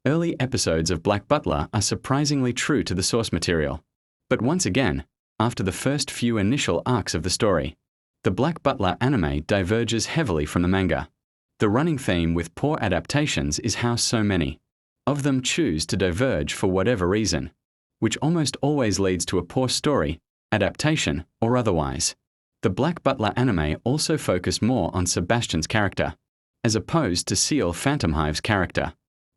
Early episodes of Black Butler are surprisingly true to the source material. But once again, after the first few initial arcs of the story, the Black Butler anime diverges heavily from the manga. The running theme with poor adaptations is how so many of them choose to diverge for whatever reason, which almost always leads to a poor story, adaptation, or otherwise. The Black Butler anime also focused more on Sebastian's character, as opposed to Seal Phantomhive's character,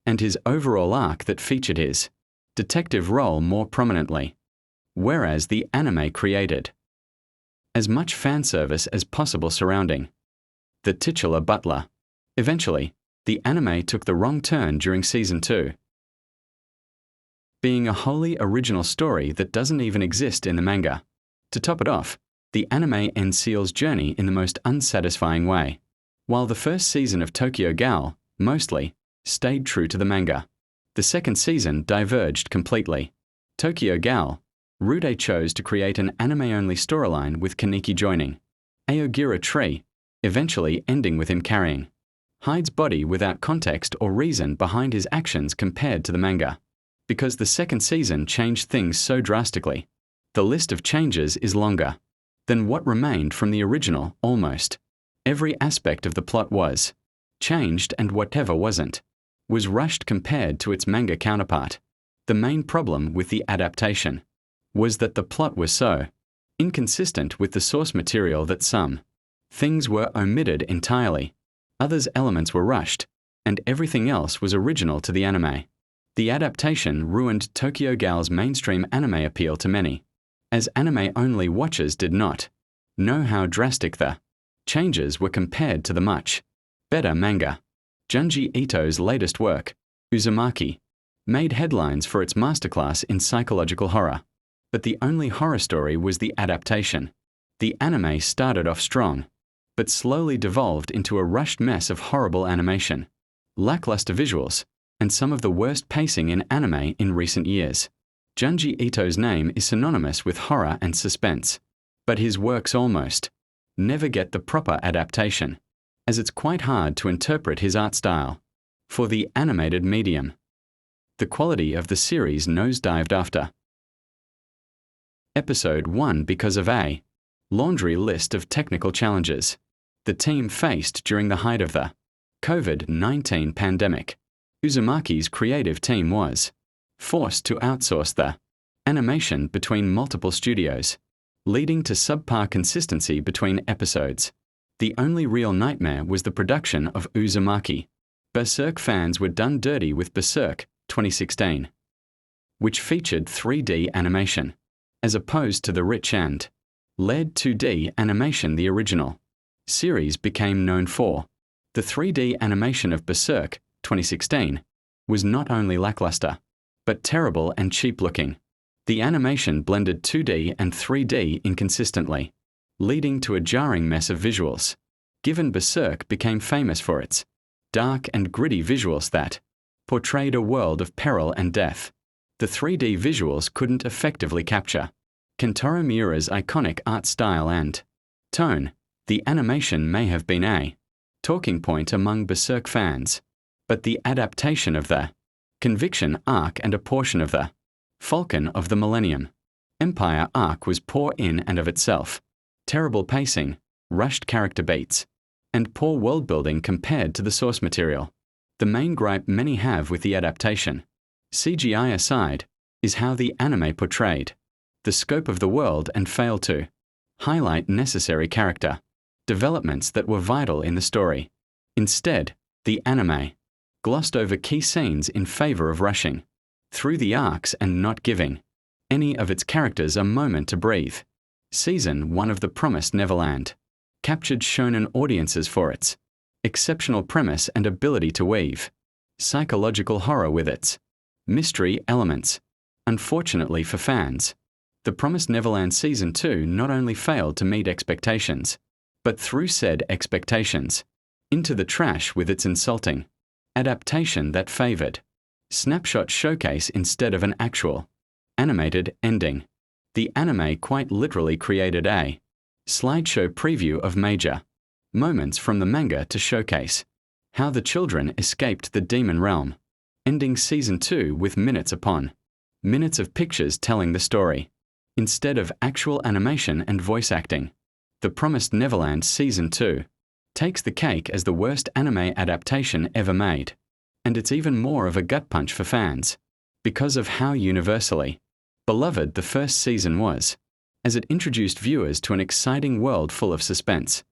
and his overall arc that featured his detective role more prominently, whereas the anime created as much fan service as possible surrounding the titular butler. Eventually, the anime took the wrong turn during Season 2, being a wholly original story that doesn't even exist in the manga. To top it off, the anime ends Seal's journey in the most unsatisfying way. While the first season of Tokyo Ghoul, mostly, stayed true to the manga, the second season diverged completely. Tokyo Ghoul, Rude chose to create an anime-only storyline with Kaneki joining Aogira Tree, eventually ending with him carrying Hyde's body without context or reason behind his actions compared to the manga. Because the second season changed things so drastically, the list of changes is longer than what remained from the original. Almost every aspect of the plot was changed, and whatever wasn't was rushed compared to its manga counterpart. The main problem with the adaptation was that the plot was so inconsistent with the source material that some things were omitted entirely, others elements were rushed, and everything else was original to the anime. The adaptation ruined Tokyo Ghoul's mainstream anime appeal to many, as anime-only watchers did not know how drastic the changes were compared to the much better manga. Junji Ito's latest work, Uzumaki, made headlines for its masterclass in psychological horror, but the only horror story was the adaptation. The anime started off strong, but slowly devolved into a rushed mess of horrible animation, lackluster visuals, and some of the worst pacing in anime in recent years. Junji Ito's name is synonymous with horror and suspense, but his works almost never get the proper adaptation, as it's quite hard to interpret his art style for the animated medium. The quality of the series nosedived after Episode 1 because of a laundry list of technical challenges the team faced during the height of the COVID-19 pandemic. Uzumaki's creative team was forced to outsource the animation between multiple studios, leading to subpar consistency between episodes. The only real nightmare was the production of Uzumaki. Berserk fans were done dirty with Berserk 2016, which featured 3D animation, as opposed to the rich and LED 2D animation the original series became known for. The 3D animation of Berserk 2016 was not only lackluster, but terrible and cheap-looking. The animation blended 2D and 3D inconsistently, leading to a jarring mess of visuals. Given Berserk became famous for its dark and gritty visuals that portrayed a world of peril and death, the 3D visuals couldn't effectively capture Kentaro Miura's iconic art style and tone. The animation may have been a talking point among Berserk fans, but the adaptation of the Conviction arc and a portion of the Falcon of the Millennium Empire arc was poor in and of itself. Terrible pacing, rushed character beats, and poor world-building compared to the source material. The main gripe many have with the adaptation, CGI aside, is how the anime portrayed the scope of the world and failed to highlight necessary character developments that were vital in the story. Instead, the anime glossed over key scenes in favor of rushing through the arcs and not giving any of its characters a moment to breathe. Season 1 of The Promised Neverland captured shonen audiences for its exceptional premise and ability to weave psychological horror with its mystery elements. Unfortunately for fans, The Promised Neverland Season 2 not only failed to meet expectations, but threw said expectations into the trash with its insulting adaptation that favored snapshot showcase instead of an actual animated ending. The anime quite literally created a slideshow preview of major moments from the manga to showcase how the children escaped the demon realm. ending Season 2 with minutes of pictures telling the story, instead of actual animation and voice acting. The Promised Neverland Season 2 takes the cake as the worst anime adaptation ever made, and it's even more of a gut punch for fans, because of how universally beloved the first season was, as it introduced viewers to an exciting world full of suspense.